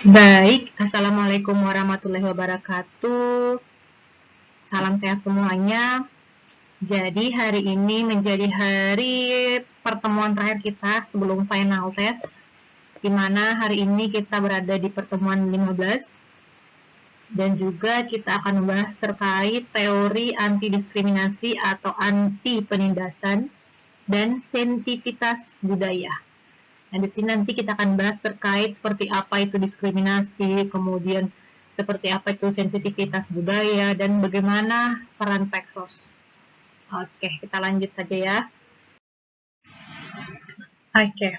Baik, Assalamualaikum warahmatullahi wabarakatuh. Salam sehat semuanya. Jadi hari ini menjadi hari pertemuan terakhir kita sebelum final test, di mana hari ini kita berada di pertemuan 15, dan juga kita akan membahas terkait teori anti-diskriminasi atau anti-penindasan dan sensitivitas budaya. Nah, di sini nanti kita akan bahas terkait seperti apa itu diskriminasi, kemudian seperti apa itu sensitivitas budaya, dan bagaimana peran Pexos. Oke, kita lanjut saja ya. Oke,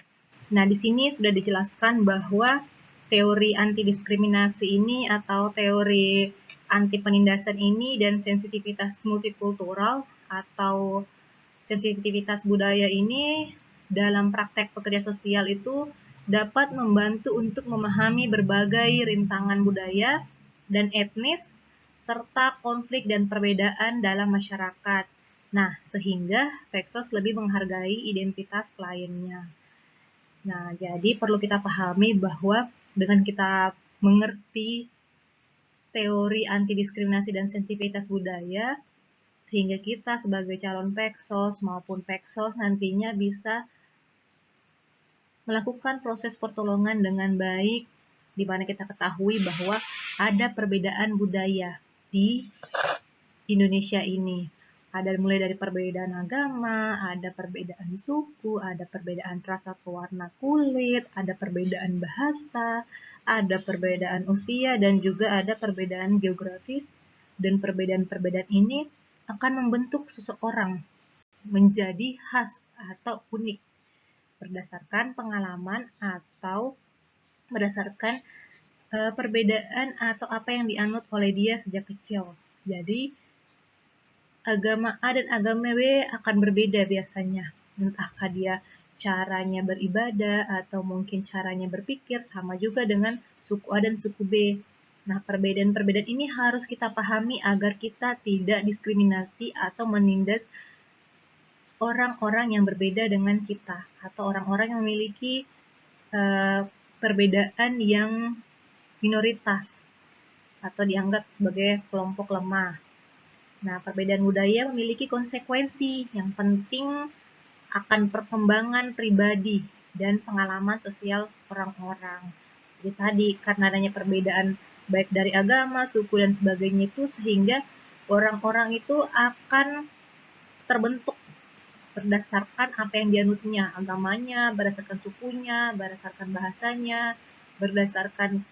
nah di sini sudah dijelaskan bahwa teori anti-diskriminasi ini atau teori anti-penindasan ini dan sensitivitas multikultural atau sensitivitas budaya ini dalam praktek pekerja sosial itu dapat membantu untuk memahami berbagai rintangan budaya dan etnis serta konflik dan perbedaan dalam masyarakat. Nah, sehingga Pexos lebih menghargai identitas kliennya. Nah, jadi perlu kita pahami bahwa dengan kita mengerti teori anti-diskriminasi dan sensitivitas budaya, sehingga kita sebagai calon Pexos maupun Pexos nantinya bisa melakukan proses pertolongan dengan baik, di mana kita ketahui bahwa ada perbedaan budaya di Indonesia ini. Ada mulai dari perbedaan agama, ada perbedaan suku, ada perbedaan ras atau warna kulit, ada perbedaan bahasa, ada perbedaan usia, dan juga ada perbedaan geografis. Dan perbedaan-perbedaan ini akan membentuk seseorang menjadi khas atau unik berdasarkan pengalaman atau berdasarkan perbedaan atau apa yang dianut oleh dia sejak kecil. Jadi agama A dan agama B akan berbeda biasanya. Entahkah dia caranya beribadah atau mungkin caranya berpikir sama juga dengan suku A dan suku B. Nah, perbedaan-perbedaan ini harus kita pahami agar kita tidak diskriminasi atau menindas orang-orang yang berbeda dengan kita atau orang-orang yang memiliki perbedaan yang minoritas atau dianggap sebagai kelompok lemah. Nah, perbedaan budaya memiliki konsekuensi yang penting akan perkembangan pribadi dan pengalaman sosial orang-orang. Jadi tadi, karena adanya perbedaan baik dari agama, suku, dan sebagainya itu, sehingga orang-orang itu akan terbentuk berdasarkan apa yang dianutnya, agamanya, berdasarkan sukunya, berdasarkan bahasanya, berdasarkan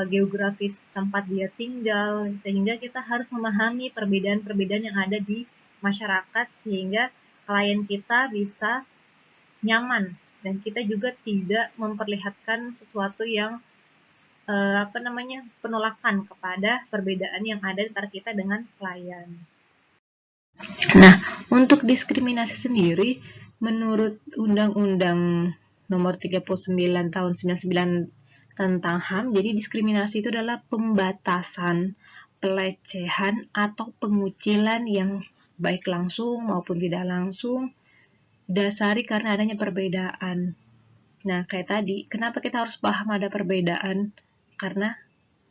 geografis tempat dia tinggal, sehingga kita harus memahami perbedaan-perbedaan yang ada di masyarakat sehingga klien kita bisa nyaman dan kita juga tidak memperlihatkan sesuatu yang penolakan kepada perbedaan yang ada antara kita dengan klien. Nah, untuk diskriminasi sendiri, menurut Undang-Undang Nomor 39 Tahun 99 tentang HAM, jadi diskriminasi itu adalah pembatasan, pelecehan, atau pengucilan yang baik langsung maupun tidak langsung dasari karena adanya perbedaan. Nah, kayak tadi, kenapa kita harus paham ada perbedaan? Karena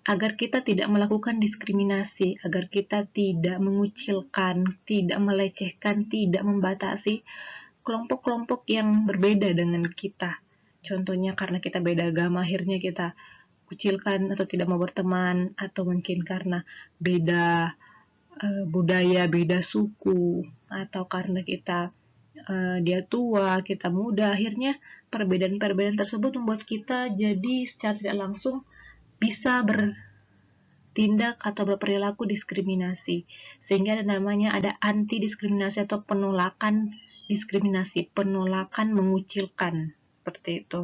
agar kita tidak melakukan diskriminasi, agar kita tidak mengucilkan, tidak melecehkan, tidak membatasi kelompok-kelompok yang berbeda dengan kita. Contohnya karena kita beda agama, akhirnya kita kucilkan atau tidak mau berteman, atau mungkin karena beda budaya, beda suku, atau karena kita dia tua, kita muda, akhirnya perbedaan-perbedaan tersebut membuat kita jadi secara tidak langsung bisa bertindak atau berperilaku diskriminasi, sehingga ada anti diskriminasi atau penolakan diskriminasi, penolakan mengucilkan, seperti itu.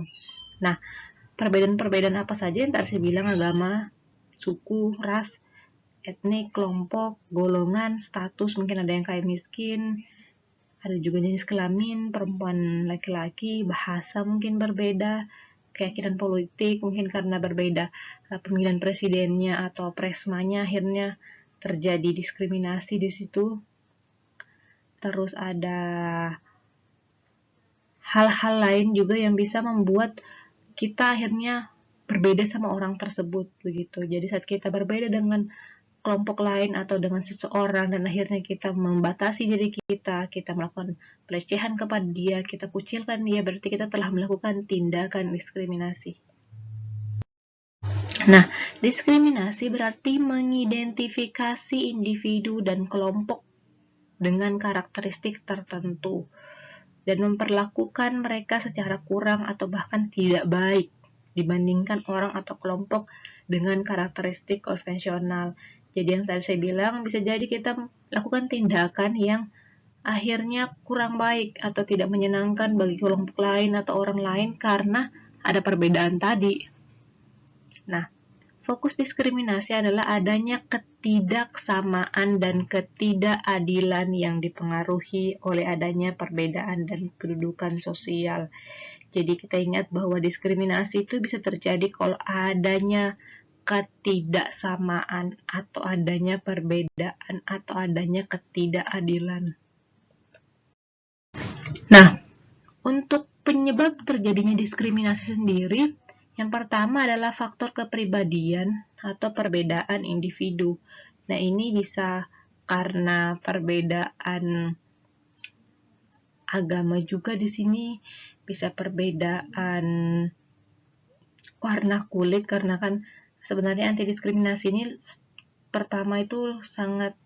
Nah, perbedaan-perbedaan apa saja yang tadi saya bilang, agama, suku, ras, etnik, kelompok, golongan, status, mungkin ada yang kaya miskin, ada juga jenis kelamin, perempuan, laki-laki, bahasa mungkin berbeda, keyakinan politik mungkin karena berbeda pemilihan presidennya atau presmanya, akhirnya terjadi diskriminasi di situ. Terus ada hal-hal lain juga yang bisa membuat kita akhirnya berbeda sama orang tersebut begitu. Jadi saat kita berbeda dengan kelompok lain atau dengan seseorang dan akhirnya kita membatasi diri kita melakukan pelecehan kepada dia, kita kucilkan dia, berarti kita telah melakukan tindakan diskriminasi. Nah, diskriminasi berarti mengidentifikasi individu dan kelompok dengan karakteristik tertentu dan memperlakukan mereka secara kurang atau bahkan tidak baik dibandingkan orang atau kelompok dengan karakteristik konvensional. Jadi yang tadi saya bilang, bisa jadi kita lakukan tindakan yang akhirnya kurang baik atau tidak menyenangkan bagi kelompok lain atau orang lain karena ada perbedaan tadi. Nah, fokus diskriminasi adalah adanya ketidaksamaan dan ketidakadilan yang dipengaruhi oleh adanya perbedaan dan kedudukan sosial. Jadi kita ingat bahwa diskriminasi itu bisa terjadi kalau adanya ketidaksamaan atau adanya perbedaan atau adanya ketidakadilan. Nah, untuk penyebab terjadinya diskriminasi sendiri, yang pertama adalah faktor kepribadian atau perbedaan individu. Nah, ini bisa karena perbedaan agama juga di sini, bisa perbedaan warna kulit, karena kan sebenarnya anti diskriminasi ini pertama itu sangat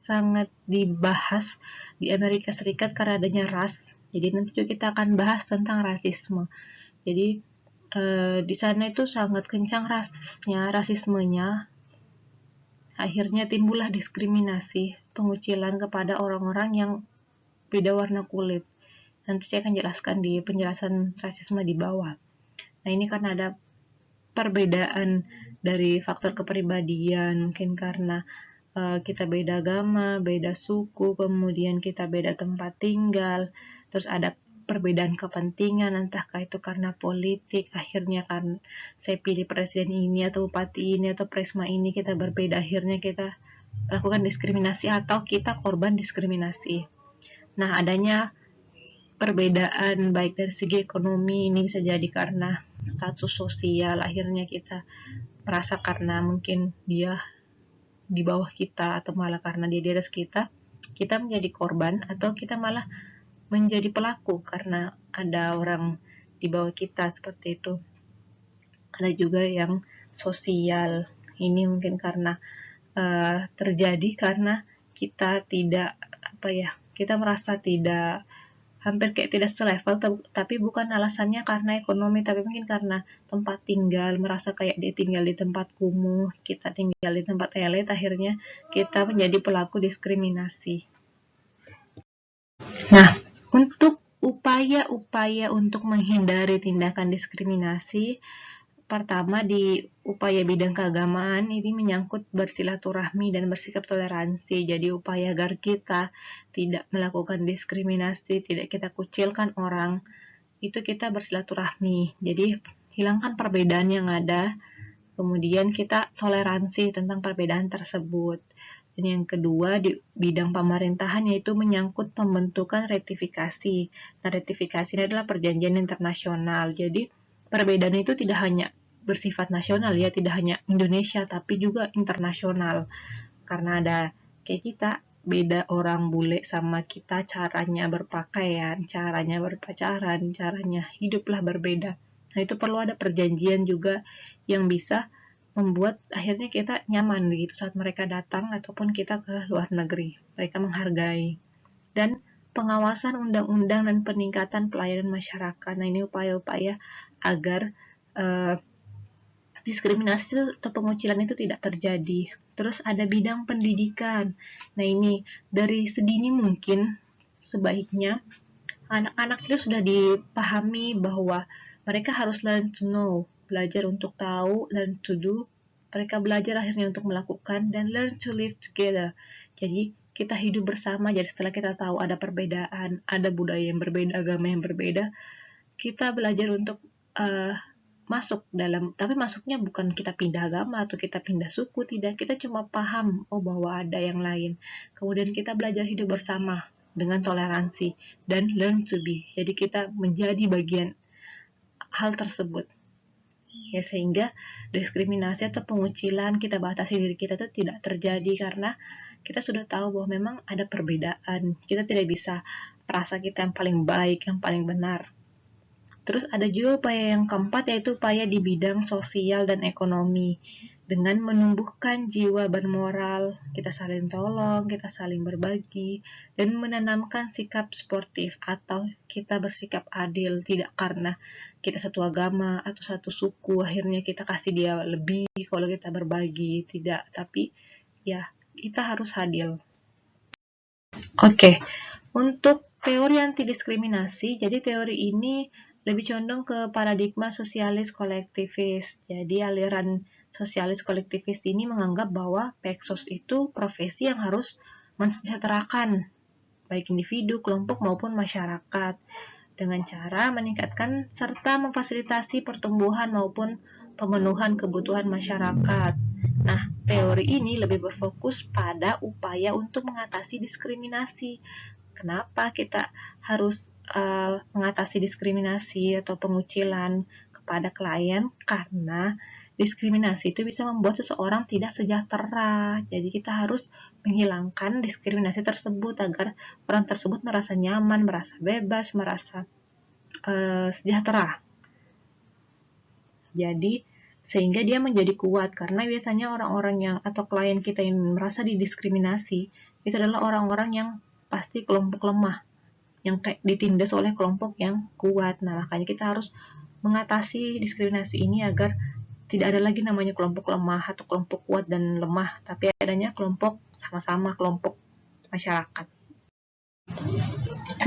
sangat dibahas di Amerika Serikat karena adanya ras. Jadi nanti juga kita akan bahas tentang rasisme. Jadi di sana itu sangat kencang rasismenya. Akhirnya timbullah diskriminasi, pengucilan kepada orang-orang yang beda warna kulit. Nanti saya akan jelaskan di penjelasan rasisme di bawah. Nah, ini karena ada perbedaan dari faktor kepribadian, mungkin karena kita beda agama, beda suku, kemudian kita beda tempat tinggal, terus ada perbedaan kepentingan, entahkah itu karena politik, akhirnya kan saya pilih presiden ini atau bupati ini atau presma ini, kita berbeda, akhirnya kita lakukan diskriminasi atau kita korban diskriminasi. Nah, adanya perbedaan baik dari segi ekonomi ini bisa jadi karena status sosial, akhirnya kita merasa karena mungkin dia di bawah kita atau malah karena dia di atas kita menjadi korban atau kita malah menjadi pelaku karena ada orang di bawah kita seperti itu. Ada juga yang sosial, ini mungkin karena terjadi karena kita tidak kita merasa tidak hampir kayak tidak selevel, tapi bukan alasannya karena ekonomi, tapi mungkin karena tempat tinggal, merasa kayak dia tinggal di tempat kumuh, kita tinggal di tempat elit, akhirnya kita menjadi pelaku diskriminasi. Nah, untuk upaya-upaya untuk menghindari tindakan diskriminasi, pertama di upaya bidang keagamaan ini menyangkut bersilaturahmi dan bersikap toleransi. Jadi upaya agar kita tidak melakukan diskriminasi, tidak kita kucilkan orang, itu kita bersilaturahmi. Jadi hilangkan perbedaan yang ada, kemudian kita toleransi tentang perbedaan tersebut. Dan yang kedua di bidang pemerintahan yaitu menyangkut pembentukan ratifikasi. Nah, ratifikasi ini adalah perjanjian internasional. Jadi perbedaan itu tidak hanya bersifat nasional ya, tidak hanya Indonesia tapi juga internasional. Karena ada kayak kita beda orang bule sama kita, caranya berpakaian, caranya berpacaran, caranya hiduplah berbeda. Nah, itu perlu ada perjanjian juga yang bisa membuat akhirnya kita nyaman begitu saat mereka datang ataupun kita ke luar negeri. Mereka menghargai. Dan pengawasan undang-undang dan peningkatan pelayanan masyarakat. Nah, ini upaya-upaya agar diskriminasi atau pengucilan itu tidak terjadi. Terus ada bidang pendidikan. Nah, ini dari sedini mungkin sebaiknya anak-anak itu sudah dipahami bahwa mereka harus learn to know, belajar untuk tahu, learn to do. Mereka belajar akhirnya untuk melakukan dan learn to live together. Jadi kita hidup bersama. Jadi setelah kita tahu ada perbedaan, ada budaya yang berbeda, agama yang berbeda, kita belajar untuk masuk dalam, tapi masuknya bukan kita pindah agama atau kita pindah suku, tidak, kita cuma paham bahwa ada yang lain, kemudian kita belajar hidup bersama dengan toleransi dan learn to be, jadi kita menjadi bagian hal tersebut. Ya, sehingga diskriminasi atau pengucilan kita batasi diri kita itu tidak terjadi karena kita sudah tahu bahwa memang ada perbedaan. Kita tidak bisa merasa kita yang paling baik, yang paling benar. Terus ada juga upaya yang keempat, yaitu upaya di bidang sosial dan ekonomi. Dengan menumbuhkan jiwa bermoral, kita saling tolong, kita saling berbagi, dan menanamkan sikap sportif atau kita bersikap adil, tidak karena kita satu agama atau satu suku, akhirnya kita kasih dia lebih kalau kita berbagi, tidak. Tapi ya, kita harus adil. Oke, untuk teori anti diskriminasi, jadi teori ini lebih condong ke paradigma sosialis kolektivis. Jadi aliran sosialis kolektivis ini menganggap bahwa Peksos itu profesi yang harus mensejahterakan baik individu, kelompok maupun masyarakat dengan cara meningkatkan serta memfasilitasi pertumbuhan maupun pemenuhan kebutuhan masyarakat. Nah, teori ini lebih berfokus pada upaya untuk mengatasi diskriminasi. Kenapa kita harus mengatasi diskriminasi atau pengucilan kepada klien? Karena diskriminasi itu bisa membuat seseorang tidak sejahtera. Jadi kita harus menghilangkan diskriminasi tersebut agar orang tersebut merasa nyaman, merasa bebas, merasa sejahtera. Jadi sehingga dia menjadi kuat, karena biasanya orang-orang yang atau klien kita yang merasa didiskriminasi itu adalah orang-orang yang pasti kelompok lemah, yang kayak ditindas oleh kelompok yang kuat. Nah, makanya kita harus mengatasi diskriminasi ini agar tidak ada lagi namanya kelompok lemah atau kelompok kuat dan lemah, tapi adanya kelompok sama-sama, kelompok masyarakat.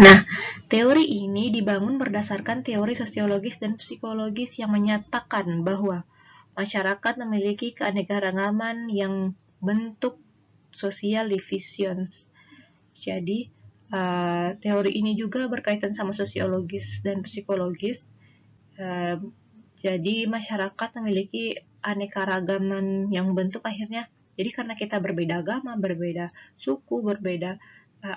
Nah, teori ini dibangun berdasarkan teori sosiologis dan psikologis yang menyatakan bahwa masyarakat memiliki keanekaragaman yang bentuk social divisions. Jadi, teori ini juga berkaitan sama sosiologis dan psikologis. Jadi, masyarakat memiliki anekaragaman yang bentuk akhirnya. Jadi, karena kita berbeda agama, berbeda suku, berbeda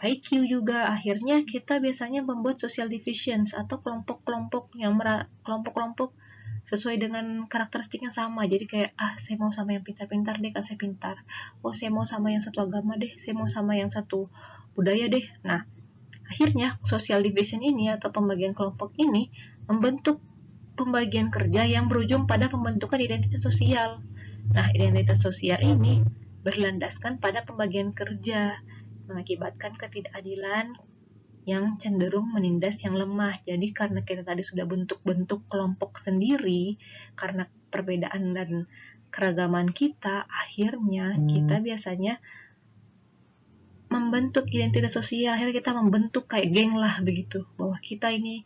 IQ juga, akhirnya kita biasanya membuat social divisions atau kelompok-kelompok yang kelompok-kelompok sesuai dengan karakteristik yang sama. Jadi kayak, saya mau sama yang pintar-pintar deh, kan saya pintar. Oh, saya mau sama yang satu agama deh, saya mau sama yang satu budaya deh. Nah, akhirnya social division ini atau pembagian kelompok ini membentuk pembagian kerja yang berujung pada pembentukan identitas sosial. Nah, identitas sosial ini berlandaskan pada pembagian kerja, mengakibatkan ketidakadilan yang cenderung menindas yang lemah. Jadi karena kita tadi sudah bentuk-bentuk kelompok sendiri, karena perbedaan dan keragaman kita, akhirnya kita biasanya membentuk identitas sosial. Akhirnya kita membentuk kayak geng lah begitu, bahwa kita ini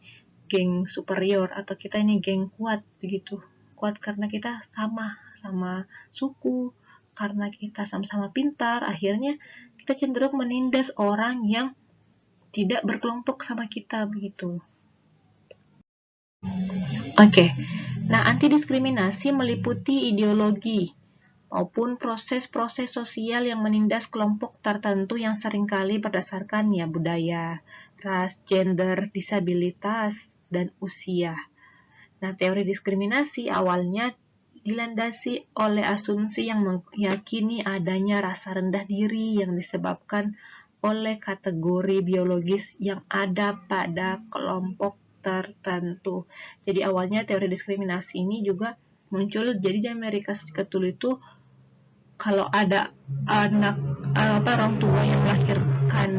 geng superior atau kita ini geng kuat begitu. Kuat karena kita sama suku, karena kita sama-sama pintar, akhirnya kita cenderung menindas orang yang tidak berkelompok sama kita begitu. Oke. Nah, anti diskriminasi meliputi ideologi maupun proses-proses sosial yang menindas kelompok tertentu yang seringkali berdasarkan budaya, ras, gender, disabilitas, dan usia. Nah, teori diskriminasi awalnya dilandasi oleh asumsi yang meyakini adanya rasa rendah diri yang disebabkan oleh kategori biologis yang ada pada kelompok tertentu. Jadi awalnya teori diskriminasi ini juga muncul, jadi di Amerika Serikat dulu itu kalau ada orang tua yang melahirkan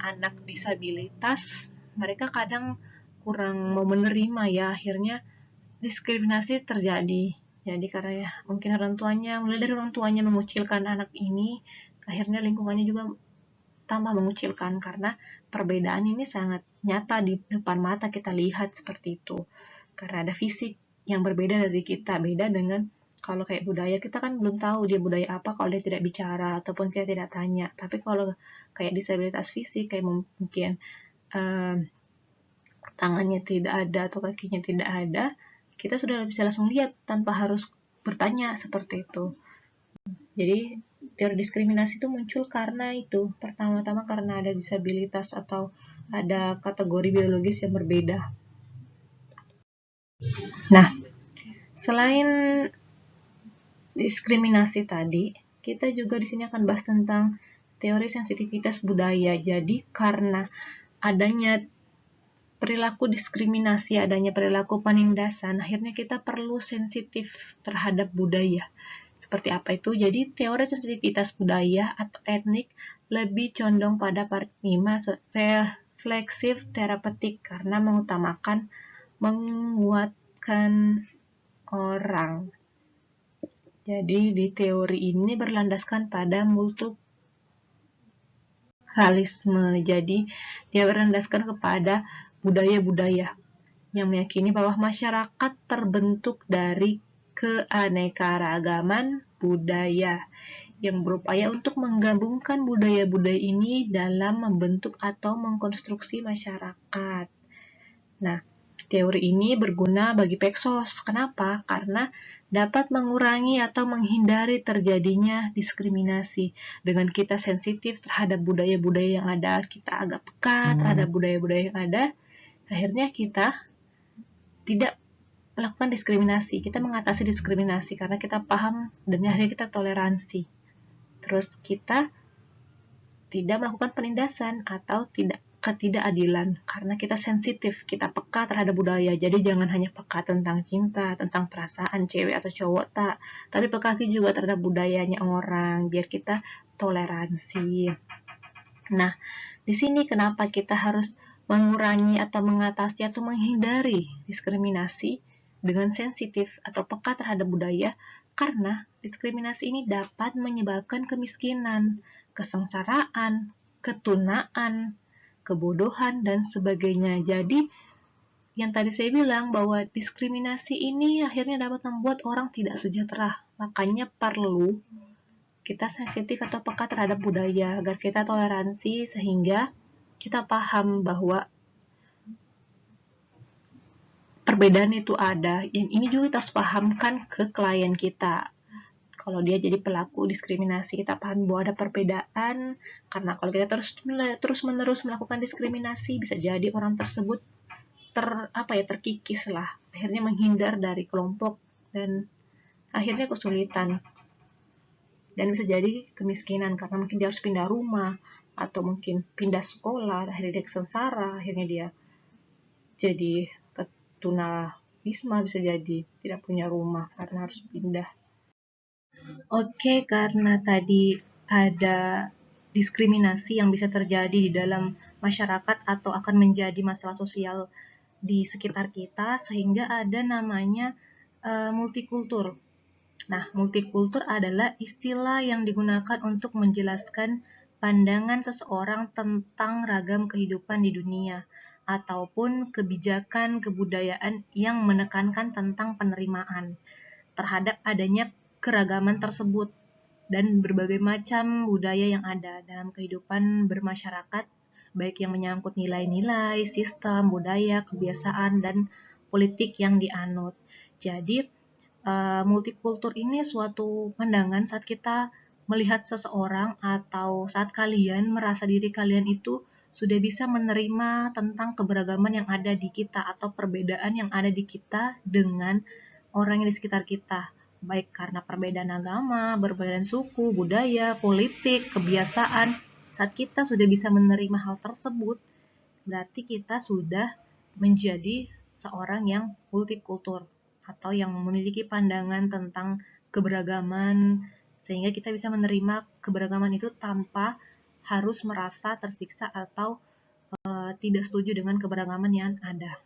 anak disabilitas, mereka kadang kurang mau menerima akhirnya diskriminasi terjadi. Jadi karena mungkin mulai dari orang tuanya mengucilkan anak ini, akhirnya lingkungannya juga tambah mengucilkan karena perbedaan ini sangat nyata di depan mata, kita lihat seperti itu. Karena ada fisik yang berbeda dari kita, beda dengan kalau kayak budaya, kita kan belum tahu dia budaya apa kalau dia tidak bicara ataupun kita tidak tanya. Tapi kalau kayak disabilitas fisik, kayak mungkin tangannya tidak ada atau kakinya tidak ada, kita sudah bisa langsung lihat tanpa harus bertanya seperti itu. Jadi teori diskriminasi itu muncul karena itu, pertama-tama karena ada disabilitas atau ada kategori biologis yang berbeda. Nah, Selain diskriminasi tadi, kita juga di sini akan bahas tentang teori sensitivitas budaya. Jadi karena adanya perilaku diskriminasi, adanya perilaku penindasan, akhirnya kita perlu sensitif terhadap budaya. Seperti apa itu? Jadi teori sensitivitas budaya atau etnik lebih condong pada paradigma refleksif terapeutik karena mengutamakan menguatkan orang. Jadi di teori ini berlandaskan pada multikulturalisme. Jadi dia berlandaskan kepada budaya-budaya yang meyakini bahwa masyarakat terbentuk dari keanekaragaman budaya yang berupaya untuk menggabungkan budaya-budaya ini dalam membentuk atau mengkonstruksi masyarakat. Nah, teori ini berguna bagi Peksos. Kenapa? Karena dapat mengurangi atau menghindari terjadinya diskriminasi. Dengan kita sensitif terhadap budaya-budaya yang ada, kita agak peka terhadap budaya-budaya yang ada, akhirnya kita tidak melakukan diskriminasi. Kita mengatasi diskriminasi karena kita paham dan akhirnya kita toleransi. Terus kita tidak melakukan penindasan atau ketidakadilan karena kita sensitif, kita peka terhadap budaya. Jadi jangan hanya peka tentang cinta, tentang perasaan cewek atau cowok, tapi peka juga terhadap budayanya orang biar kita toleransi. Nah, di sini kenapa kita harus mengurangi atau mengatasi atau menghindari diskriminasi dengan sensitif atau peka terhadap budaya? Karena diskriminasi ini dapat menyebabkan kemiskinan, kesengsaraan, ketunaan, kebodohan, dan sebagainya. Jadi, yang tadi saya bilang bahwa diskriminasi ini akhirnya dapat membuat orang tidak sejahtera. Makanya perlu kita sensitif atau peka terhadap budaya agar kita toleransi sehingga kita paham bahwa perbedaan itu ada. Yang ini juga kita harus pahamkan ke klien kita. Kalau dia jadi pelaku diskriminasi, kita paham bahwa ada perbedaan. Karena kalau kita terus-menerus melakukan diskriminasi, bisa jadi orang tersebut terkikis lah. Akhirnya menghindar dari kelompok dan akhirnya kesulitan. Dan bisa jadi kemiskinan karena mungkin dia harus pindah rumah atau mungkin pindah sekolah, akhirnya dia sengsara, akhirnya dia jadi tunawisma, bisa jadi tidak punya rumah karena harus pindah. Oke, karena tadi ada diskriminasi yang bisa terjadi di dalam masyarakat atau akan menjadi masalah sosial di sekitar kita, sehingga ada namanya multikultur. Nah, multikultur adalah istilah yang digunakan untuk menjelaskan pandangan seseorang tentang ragam kehidupan di dunia, ataupun kebijakan kebudayaan yang menekankan tentang penerimaan terhadap adanya keragaman tersebut dan berbagai macam budaya yang ada dalam kehidupan bermasyarakat, baik yang menyangkut nilai-nilai, sistem, budaya, kebiasaan, dan politik yang dianut. Jadi, multikultur ini suatu pandangan saat kita melihat seseorang atau saat kalian merasa diri kalian itu sudah bisa menerima tentang keberagaman yang ada di kita atau perbedaan yang ada di kita dengan orang yang di sekitar kita, baik karena perbedaan agama, perbedaan suku, budaya, politik, kebiasaan. Saat kita sudah bisa menerima hal tersebut, berarti kita sudah menjadi seorang yang multikultur atau yang memiliki pandangan tentang keberagaman sehingga kita bisa menerima keberagaman itu tanpa harus merasa tersiksa atau tidak setuju dengan keberagaman yang ada.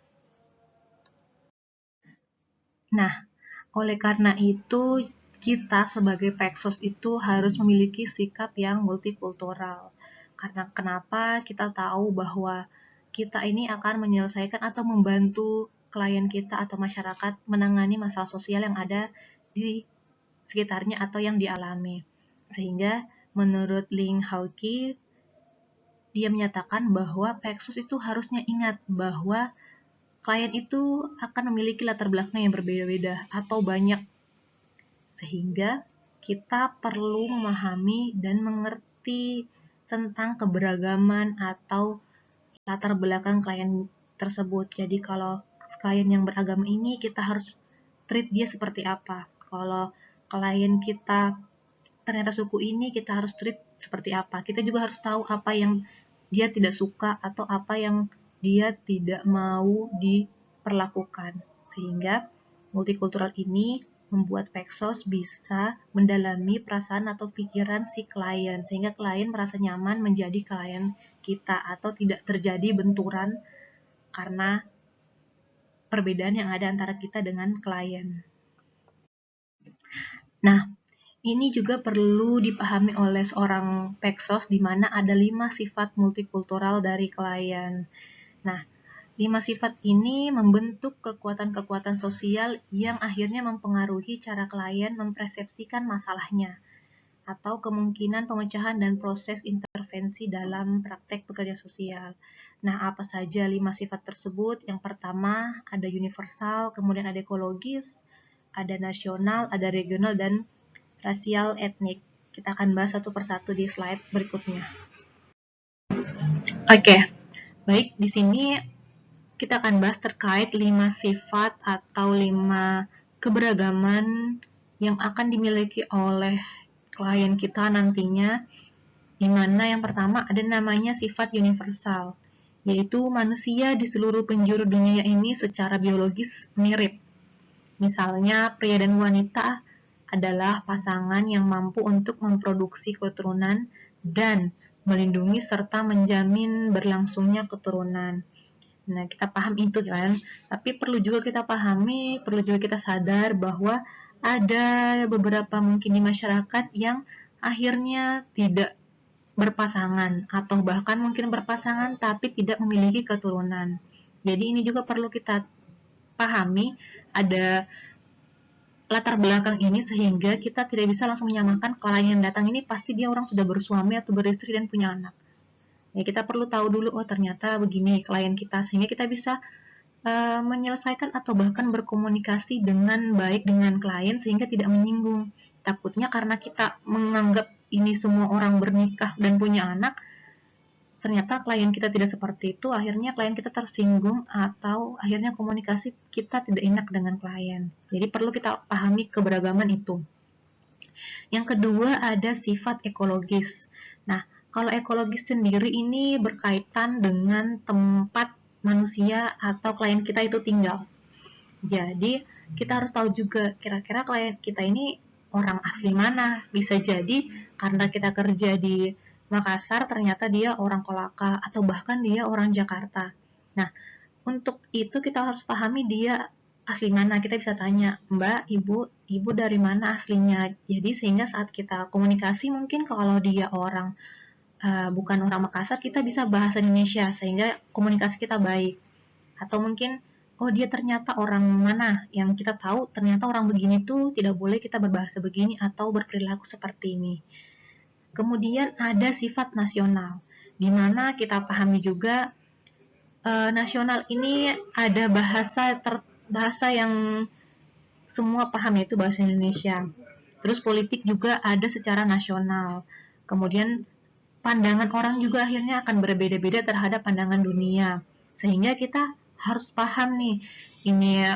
Nah, oleh karena itu kita sebagai Peksos itu harus memiliki sikap yang multikultural. Karena kenapa kita tahu bahwa kita ini akan menyelesaikan atau membantu klien kita atau masyarakat menangani masalah sosial yang ada di sekitarnya atau yang dialami. Sehingga menurut Ling Hauki, dia menyatakan bahwa Peksos itu harusnya ingat bahwa klien itu akan memiliki latar belakang yang berbeda-beda atau banyak. Sehingga kita perlu memahami dan mengerti tentang keberagaman atau latar belakang klien tersebut. Jadi kalau klien yang beragama ini kita harus treat dia seperti apa. Kalau klien kita ternyata suku ini, kita harus treat seperti apa. Kita juga harus tahu apa yang dia tidak suka atau apa yang dia tidak mau diperlakukan. Sehingga multikultural ini membuat Paxos bisa mendalami perasaan atau pikiran si klien, sehingga klien merasa nyaman menjadi klien kita atau tidak terjadi benturan karena perbedaan yang ada antara kita dengan klien. Nah, ini juga perlu dipahami oleh seorang Paxos di mana ada 5 sifat multikultural dari klien. Nah, 5 sifat ini membentuk kekuatan-kekuatan sosial yang akhirnya mempengaruhi cara klien mempersepsikan masalahnya atau kemungkinan pemecahan dan proses intervensi dalam praktek pekerja sosial. Nah, apa saja 5 sifat tersebut? Yang pertama, ada universal, kemudian ada ekologis, ada nasional, ada regional, dan rasial etnik. Kita akan bahas satu persatu di slide berikutnya. Oke, baik, di sini kita akan bahas terkait 5 sifat atau 5 keberagaman yang akan dimiliki oleh klien kita nantinya, di mana yang pertama ada namanya sifat universal, yaitu manusia di seluruh penjuru dunia ini secara biologis mirip. Misalnya, pria dan wanita adalah pasangan yang mampu untuk memproduksi keturunan dan melindungi serta menjamin berlangsungnya keturunan. Nah, kita paham itu kan, tapi perlu juga kita pahami, perlu juga kita sadar bahwa ada beberapa mungkin di masyarakat yang akhirnya tidak berpasangan atau bahkan mungkin berpasangan tapi tidak memiliki keturunan. Jadi ini juga perlu kita pahami, ada latar belakang ini sehingga kita tidak bisa langsung menyamakan klien yang datang ini pasti dia orang sudah bersuami atau beristri dan punya anak. Ya, kita perlu tahu dulu, oh ternyata begini klien kita, sehingga kita bisa menyelesaikan atau bahkan berkomunikasi dengan baik dengan klien sehingga tidak menyinggung. Takutnya karena kita menganggap ini semua orang bernikah dan punya anak, ternyata klien kita tidak seperti itu, akhirnya klien kita tersinggung atau akhirnya komunikasi kita tidak enak dengan klien. Jadi perlu kita pahami keberagaman itu. Yang kedua ada sifat ekologis. Nah, kalau ekologis sendiri ini berkaitan dengan tempat manusia atau klien kita itu tinggal. Jadi, kita harus tahu juga kira-kira klien kita ini orang asli mana. Bisa jadi karena kita kerja di Makassar, ternyata dia orang Kolaka atau bahkan dia orang Jakarta. Nah, untuk itu kita harus pahami dia asli mana. Kita bisa tanya, Mbak, Ibu dari mana aslinya? Jadi sehingga saat kita komunikasi mungkin kalau dia orang bukan orang Makassar, kita bisa bahasa Indonesia sehingga komunikasi kita baik. Atau mungkin, oh dia ternyata orang mana, yang kita tahu ternyata orang begini tuh tidak boleh kita berbahasa begini atau berperilaku seperti ini. Kemudian ada sifat nasional, di mana kita pahami juga nasional ini ada bahasa yang semua paham, yaitu bahasa Indonesia. Terus politik juga ada secara nasional. Kemudian pandangan orang juga akhirnya akan berbeda-beda terhadap pandangan dunia. Sehingga kita harus paham nih, ini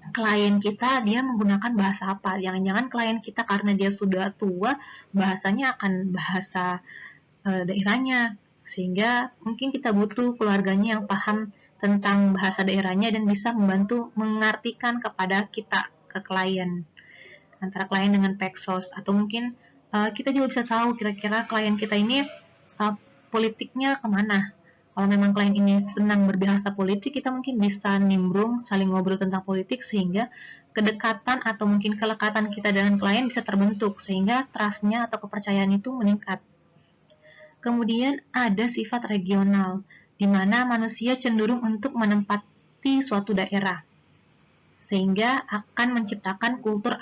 klien kita dia menggunakan bahasa apa. Jangan-jangan klien kita karena dia sudah tua, bahasanya akan bahasa daerahnya. Sehingga mungkin kita butuh keluarganya yang paham tentang bahasa daerahnya dan bisa membantu mengartikan kepada kita, ke klien. Antara klien dengan Paxos. Atau mungkin kita juga bisa tahu kira-kira klien kita ini politiknya kemana. Kalau memang klien ini senang berbahasa politik, kita mungkin bisa nimbrung, saling ngobrol tentang politik sehingga kedekatan atau mungkin kelekatan kita dengan klien bisa terbentuk sehingga trust-nya atau kepercayaan itu meningkat. Kemudian ada sifat regional, di mana manusia cenderung untuk menempati suatu daerah sehingga akan menciptakan kultur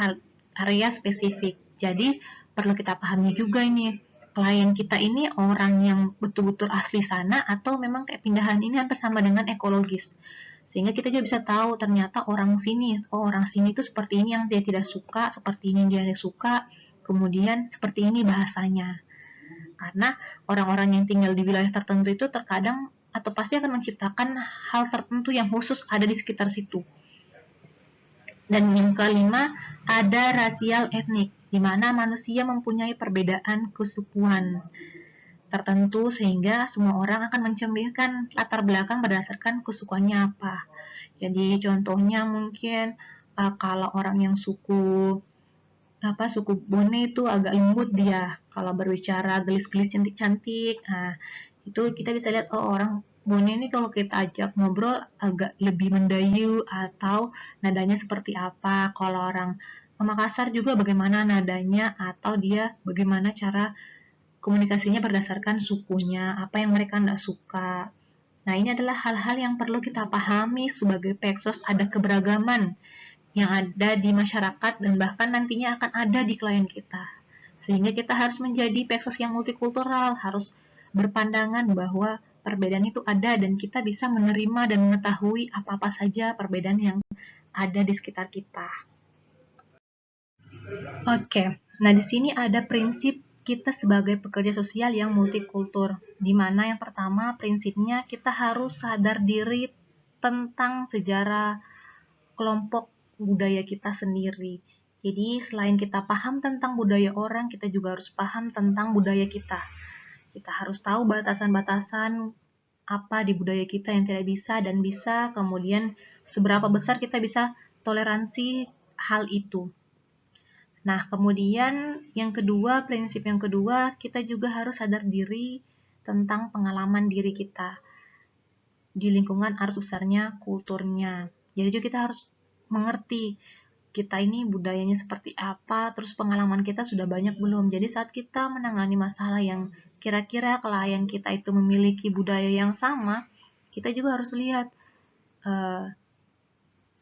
area spesifik. Jadi perlu kita pahami juga ini, klien kita ini orang yang betul-betul asli sana atau memang kayak pindahan ini hampir sama dengan ekologis. Sehingga kita juga bisa tahu ternyata orang sini, oh orang sini itu seperti ini yang dia tidak suka, seperti ini yang dia suka, kemudian seperti ini bahasanya. Karena orang-orang yang tinggal di wilayah tertentu itu terkadang atau pasti akan menciptakan hal tertentu yang khusus ada di sekitar situ. Dan yang kelima, ada rasial etnik, di mana manusia mempunyai perbedaan kesukuan tertentu sehingga semua orang akan mencerminkan latar belakang berdasarkan kesukuannya apa. Jadi contohnya mungkin kalau orang yang suku Bone itu agak lembut dia, kalau berbicara gelis-gelis cantik-cantik. Nah, itu kita bisa lihat orang Bone ini kalau kita ajak ngobrol agak lebih mendayu atau nadanya seperti apa. Kalau orang Makassar juga bagaimana nadanya atau dia bagaimana cara komunikasinya berdasarkan sukunya, apa yang mereka tidak suka. Nah, ini adalah hal-hal yang perlu kita pahami sebagai Pexos, ada keberagaman yang ada di masyarakat dan bahkan nantinya akan ada di klien kita. Sehingga kita harus menjadi Pexos yang multikultural, harus berpandangan bahwa perbedaan itu ada dan kita bisa menerima dan mengetahui apa-apa saja perbedaan yang ada di sekitar kita. Oke, nah di sini ada prinsip kita sebagai pekerja sosial yang multikultur, di mana yang pertama prinsipnya kita harus sadar diri tentang sejarah kelompok budaya kita sendiri. Jadi selain kita paham tentang budaya orang, kita juga harus paham tentang budaya kita. Kita harus tahu batasan-batasan apa di budaya kita yang tidak bisa dan bisa, kemudian seberapa besar kita bisa toleransi hal itu. Nah, kemudian yang kedua, prinsip yang kedua, kita juga harus sadar diri tentang pengalaman diri kita di lingkungan arus besarnya kulturnya. Jadi juga kita harus mengerti kita ini budayanya seperti apa, terus pengalaman kita sudah banyak belum. Jadi saat kita menangani masalah yang kira-kira klien kita itu memiliki budaya yang sama, kita juga harus lihat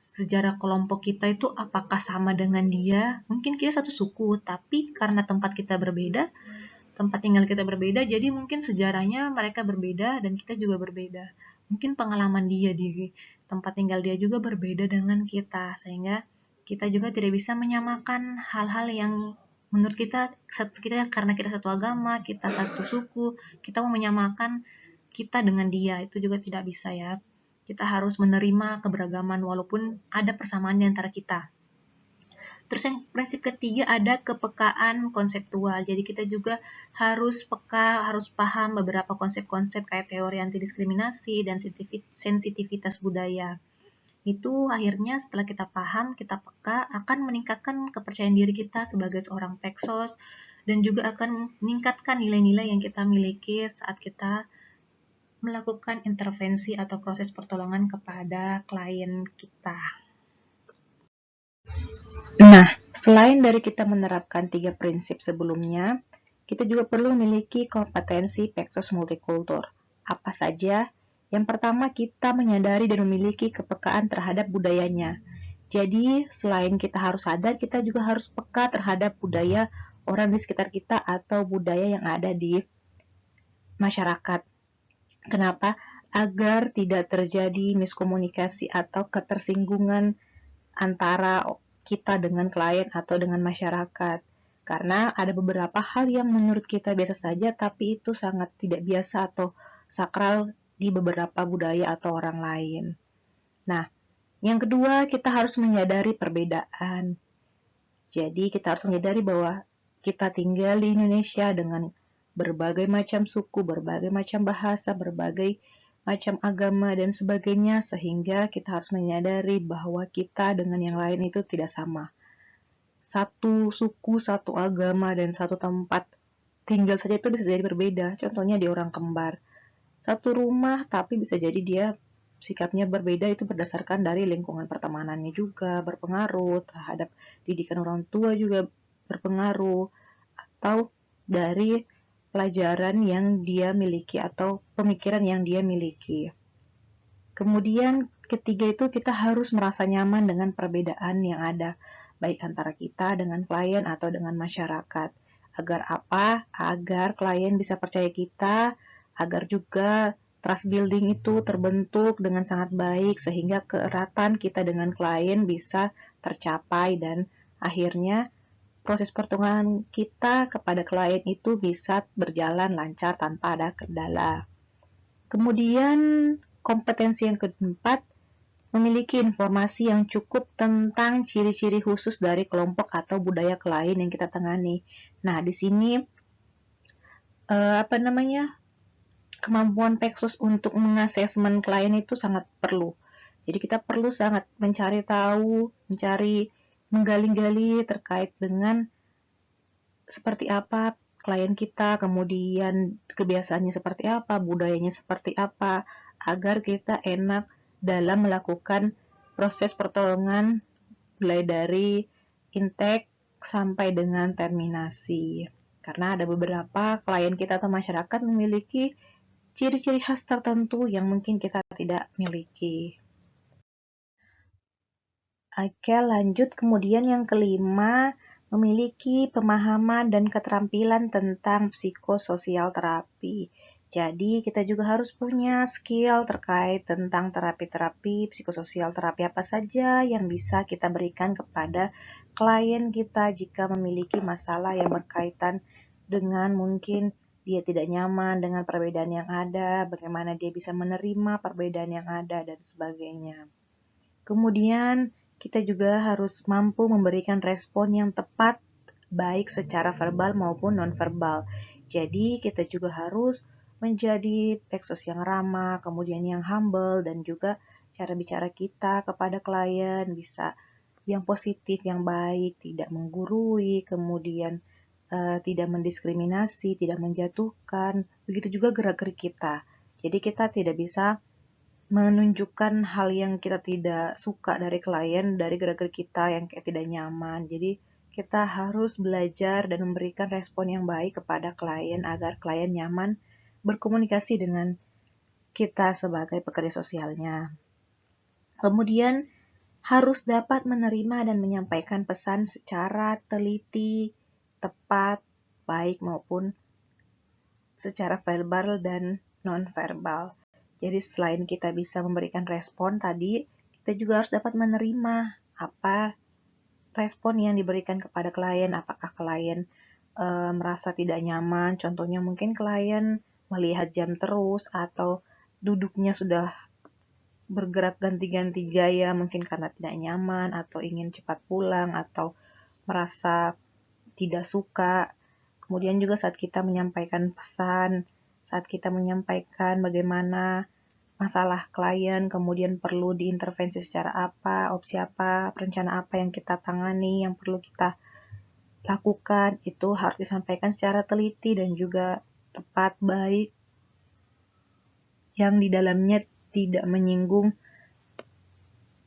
sejarah kelompok kita itu apakah sama dengan dia. Mungkin kita satu suku, tapi karena tempat kita berbeda, tempat tinggal kita berbeda, jadi mungkin sejarahnya mereka berbeda dan kita juga berbeda. Mungkin pengalaman dia di tempat tinggal dia juga berbeda dengan kita, sehingga kita juga tidak bisa menyamakan hal-hal yang menurut kita karena kita satu agama, kita satu suku, kita mau menyamakan kita dengan dia, itu juga tidak bisa ya. Kita harus menerima keberagaman walaupun ada persamaan di antara kita. Terus yang prinsip ketiga ada kepekaan konseptual. Jadi kita juga harus peka, harus paham beberapa konsep-konsep kayak teori anti diskriminasi dan sensitivitas budaya. Itu akhirnya setelah kita paham, kita peka, akan meningkatkan kepercayaan diri kita sebagai seorang Pexos dan juga akan meningkatkan nilai-nilai yang kita miliki saat kita melakukan intervensi atau proses pertolongan kepada klien kita. Nah, selain dari kita menerapkan 3 prinsip sebelumnya, kita juga perlu memiliki kompetensi Pexos multikultur. Apa saja? Yang pertama, kita menyadari dan memiliki kepekaan terhadap budayanya. Jadi, selain kita harus sadar, kita juga harus peka terhadap budaya orang di sekitar kita atau budaya yang ada di masyarakat. Kenapa? Agar tidak terjadi miskomunikasi atau ketersinggungan antara kita dengan klien atau dengan masyarakat. Karena ada beberapa hal yang menurut kita biasa saja, tapi itu sangat tidak biasa atau sakral di beberapa budaya atau orang lain. Nah, yang kedua, kita harus menyadari perbedaan. Jadi, kita harus menyadari bahwa kita tinggal di Indonesia dengan berbagai macam suku, berbagai macam bahasa, berbagai macam agama, dan sebagainya, sehingga kita harus menyadari bahwa kita dengan yang lain itu tidak sama. Satu suku, satu agama, dan satu tempat tinggal saja itu bisa jadi berbeda. Contohnya di orang kembar. Satu rumah, tapi bisa jadi dia sikapnya berbeda itu berdasarkan dari lingkungan pertemanannya juga berpengaruh, terhadap didikan orang tua juga berpengaruh, atau dari pelajaran yang dia miliki atau pemikiran yang dia miliki. Kemudian ketiga itu kita harus merasa nyaman dengan perbedaan yang ada, baik antara kita dengan klien atau dengan masyarakat. Agar apa? Agar klien bisa percaya kita, agar juga trust building itu terbentuk dengan sangat baik sehingga keeratan kita dengan klien bisa tercapai dan akhirnya proses pertemuan kita kepada klien itu bisa berjalan lancar tanpa ada kendala. Kemudian kompetensi yang keempat, memiliki informasi yang cukup tentang ciri-ciri khusus dari kelompok atau budaya klien yang kita tangani. Nah, di sini kemampuan Pexos untuk mengasesmen klien itu sangat perlu. Jadi kita perlu sangat mencari tahu, menggali-gali terkait dengan seperti apa klien kita, kemudian kebiasaannya seperti apa, budayanya seperti apa, agar kita enak dalam melakukan proses pertolongan mulai dari intake sampai dengan terminasi. Karena ada beberapa klien kita atau masyarakat memiliki ciri-ciri khas tertentu yang mungkin kita tidak miliki. Oke, lanjut. Kemudian yang kelima, memiliki pemahaman dan keterampilan tentang psikososial terapi. Jadi, kita juga harus punya skill terkait tentang terapi-terapi psikososial terapi apa saja yang bisa kita berikan kepada klien kita jika memiliki masalah yang berkaitan dengan mungkin dia tidak nyaman dengan perbedaan yang ada, bagaimana dia bisa menerima perbedaan yang ada, dan sebagainya. Kemudian, kita juga harus mampu memberikan respon yang tepat, baik secara verbal maupun nonverbal. Jadi, kita juga harus menjadi Pexos yang ramah, kemudian yang humble, dan juga cara bicara kita kepada klien bisa yang positif, yang baik, tidak menggurui, kemudian tidak mendiskriminasi, tidak menjatuhkan. Begitu juga gerak-gerik kita. Jadi, kita tidak bisa menunjukkan hal yang kita tidak suka dari klien, dari gerak-gerik kita yang kayak tidak nyaman. Jadi kita harus belajar dan memberikan respon yang baik kepada klien agar klien nyaman berkomunikasi dengan kita sebagai pekerja sosialnya. Kemudian harus dapat menerima dan menyampaikan pesan secara teliti, tepat, baik maupun secara verbal dan non-verbal. Jadi selain kita bisa memberikan respon tadi, kita juga harus dapat menerima apa respon yang diberikan kepada klien. Apakah klien merasa tidak nyaman, contohnya mungkin klien melihat jam terus atau duduknya sudah bergerak ganti-ganti gaya mungkin karena tidak nyaman atau ingin cepat pulang atau merasa tidak suka. Kemudian juga saat kita menyampaikan pesan, saat kita menyampaikan bagaimana masalah klien, kemudian perlu diintervensi secara apa, opsi apa, rencana apa yang kita tangani, yang perlu kita lakukan, itu harus disampaikan secara teliti dan juga tepat, baik, yang di dalamnya tidak menyinggung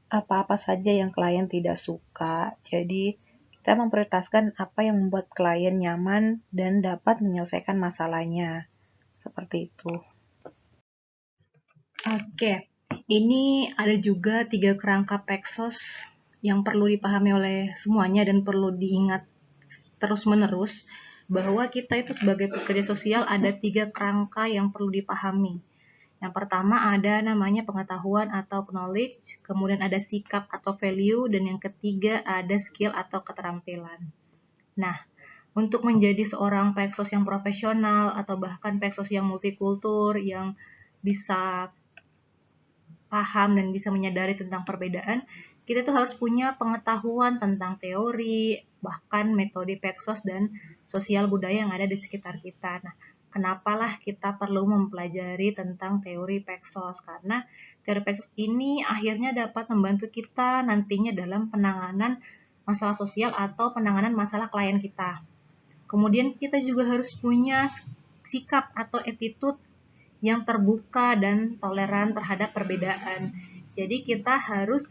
apa-apa saja yang klien tidak suka. Jadi, kita memprioritaskan apa yang membuat klien nyaman dan dapat menyelesaikan masalahnya. Seperti itu. Oke, ini ada juga 3 kerangka Pexos yang perlu dipahami oleh semuanya dan perlu diingat terus-menerus bahwa kita itu sebagai pekerja sosial ada 3 kerangka yang perlu dipahami. Yang pertama ada namanya pengetahuan atau knowledge, kemudian ada sikap atau value, dan yang ketiga ada skill atau keterampilan. Nah, untuk menjadi seorang Pexos yang profesional atau bahkan Pexos yang multikultur, yang bisa paham dan bisa menyadari tentang perbedaan, kita tuh harus punya pengetahuan tentang teori, bahkan metode Pexos dan sosial budaya yang ada di sekitar kita. Nah, kenapalah kita perlu mempelajari tentang teori Pexos? Karena teori Pexos ini akhirnya dapat membantu kita nantinya dalam penanganan masalah sosial atau penanganan masalah klien kita. Kemudian kita juga harus punya sikap atau attitude yang terbuka dan toleran terhadap perbedaan. Jadi kita harus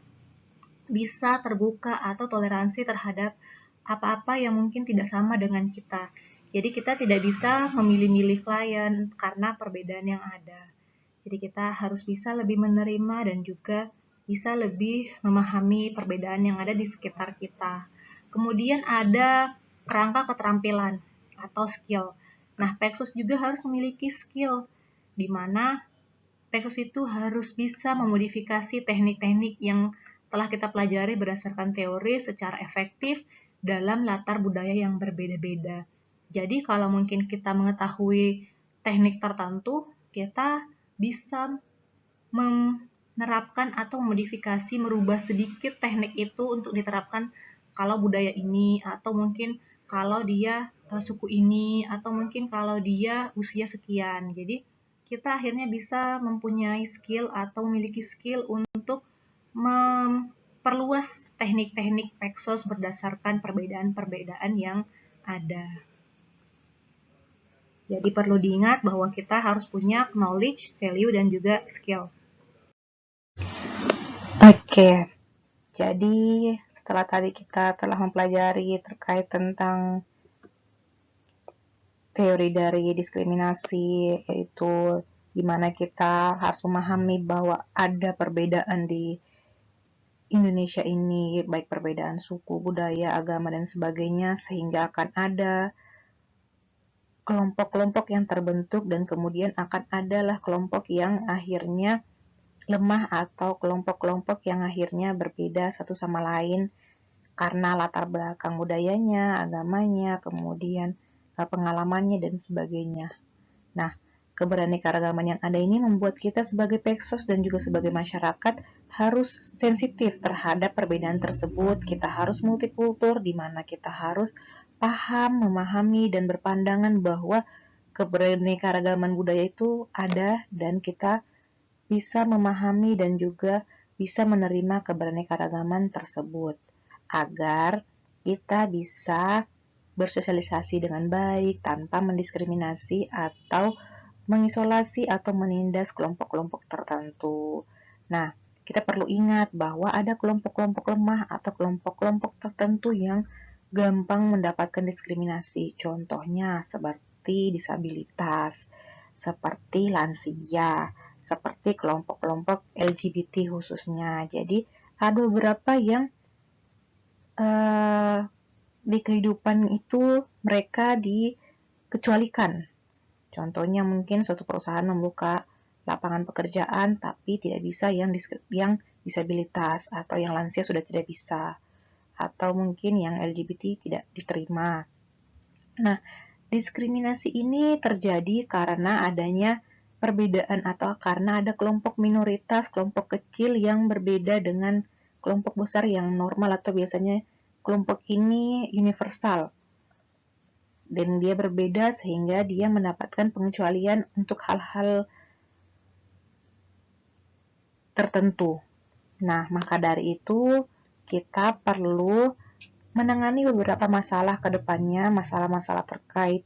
bisa terbuka atau toleransi terhadap apa-apa yang mungkin tidak sama dengan kita. Jadi kita tidak bisa memilih-milih klien karena perbedaan yang ada. Jadi kita harus bisa lebih menerima dan juga bisa lebih memahami perbedaan yang ada di sekitar kita. Kemudian ada kerangka keterampilan atau skill. Nah, Pexos juga harus memiliki skill di mana Pexos itu harus bisa memodifikasi teknik-teknik yang telah kita pelajari berdasarkan teori secara efektif dalam latar budaya yang berbeda-beda. Jadi kalau mungkin kita mengetahui teknik tertentu, kita bisa menerapkan atau modifikasi, merubah sedikit teknik itu untuk diterapkan kalau budaya ini, atau mungkin kalau dia suku ini, atau mungkin kalau dia usia sekian. Jadi kita akhirnya bisa mempunyai skill atau memiliki skill untuk memperluas teknik-teknik Paxos berdasarkan perbedaan-perbedaan yang ada. Jadi perlu diingat bahwa kita harus punya knowledge, value, dan juga skill. Oke, jadi setelah tadi kita telah mempelajari terkait tentang teori dari diskriminasi, yaitu di mana kita harus memahami bahwa ada perbedaan di Indonesia ini, baik perbedaan suku, budaya, agama, dan sebagainya, sehingga akan ada kelompok-kelompok yang terbentuk dan kemudian akan adalah kelompok yang akhirnya lemah atau kelompok-kelompok yang akhirnya berbeda satu sama lain karena latar belakang budayanya, agamanya, kemudian pengalamannya dan sebagainya. Nah, keberadaan yang ada ini membuat kita sebagai Paxos dan juga sebagai masyarakat harus sensitif terhadap perbedaan tersebut. Kita harus multikultur di mana kita harus paham, memahami, dan berpandangan bahwa keberadaan budaya itu ada dan kita bisa memahami dan juga bisa menerima keberadaan tersebut agar kita bisa bersosialisasi dengan baik tanpa mendiskriminasi atau mengisolasi atau menindas kelompok-kelompok tertentu. Nah, kita perlu ingat bahwa ada kelompok-kelompok lemah atau kelompok-kelompok tertentu yang gampang mendapatkan diskriminasi. Contohnya seperti disabilitas, seperti lansia, seperti kelompok-kelompok LGBT khususnya. Jadi ada beberapa yang di kehidupan itu mereka dikecualikan. Contohnya mungkin suatu perusahaan membuka lapangan pekerjaan tapi tidak bisa yang disabilitas atau yang lansia sudah tidak bisa, atau mungkin yang LGBT tidak diterima. Nah, diskriminasi ini terjadi karena adanya perbedaan atau karena ada kelompok minoritas, kelompok kecil yang berbeda dengan kelompok besar yang normal atau biasanya kelompok ini universal. Dan dia berbeda sehingga dia mendapatkan pengecualian untuk hal-hal tertentu. Nah, maka dari itu kita perlu menangani beberapa masalah ke depannya, masalah-masalah terkait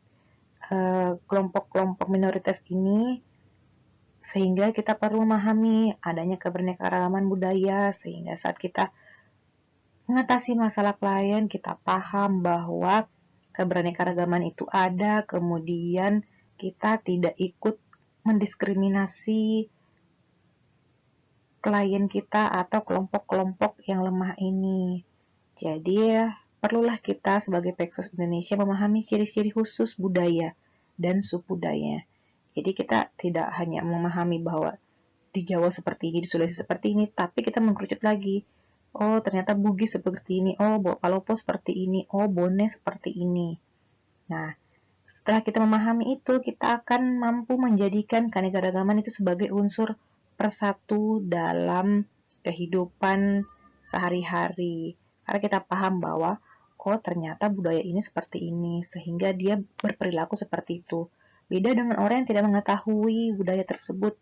kelompok-kelompok minoritas ini, sehingga kita perlu memahami adanya keberadaan budaya, sehingga saat kita mengatasi masalah klien, kita paham bahwa keberadaan itu ada, kemudian kita tidak ikut mendiskriminasi klien kita atau kelompok-kelompok yang lemah ini. Jadi, perlulah kita sebagai Paxos Indonesia memahami ciri-ciri khusus budaya dan subbudaya. Jadi kita tidak hanya memahami bahwa di Jawa seperti ini, di Sulawesi seperti ini, tapi kita mengkerucut lagi. Oh, ternyata Bugis seperti ini. Oh, Palopo seperti ini. Oh, Bone seperti ini. Nah, setelah kita memahami itu, kita akan mampu menjadikan keanekaragaman itu sebagai unsur persatu dalam kehidupan sehari-hari. Karena kita paham bahwa, oh ternyata budaya ini seperti ini, sehingga dia berperilaku seperti itu. Beda dengan orang yang tidak mengetahui budaya tersebut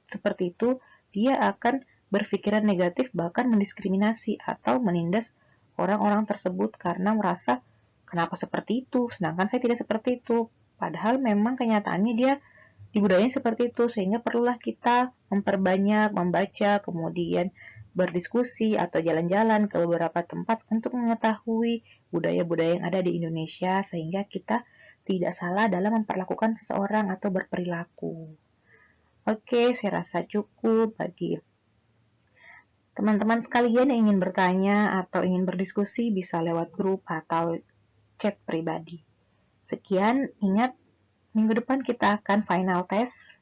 seperti itu, dia akan berpikiran negatif bahkan mendiskriminasi atau menindas orang-orang tersebut karena merasa kenapa seperti itu, sedangkan saya tidak seperti itu. Padahal memang kenyataannya dia di budayanya seperti itu, sehingga perlulah kita memperbanyak, membaca, kemudian berdiskusi atau jalan-jalan ke beberapa tempat untuk mengetahui budaya-budaya yang ada di Indonesia, sehingga kita tidak salah dalam memperlakukan seseorang atau berperilaku. Oke, saya rasa cukup bagi teman-teman sekalian yang ingin bertanya atau ingin berdiskusi bisa lewat grup atau chat pribadi. Sekian, ingat minggu depan kita akan final test.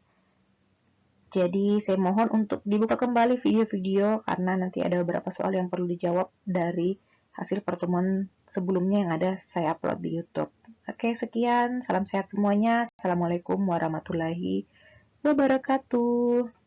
Jadi saya mohon untuk dibuka kembali video-video karena nanti ada beberapa soal yang perlu dijawab dari hasil pertemuan sebelumnya yang ada saya upload di YouTube. Oke, sekian. Salam sehat semuanya. Assalamualaikum warahmatullahi wabarakatuh.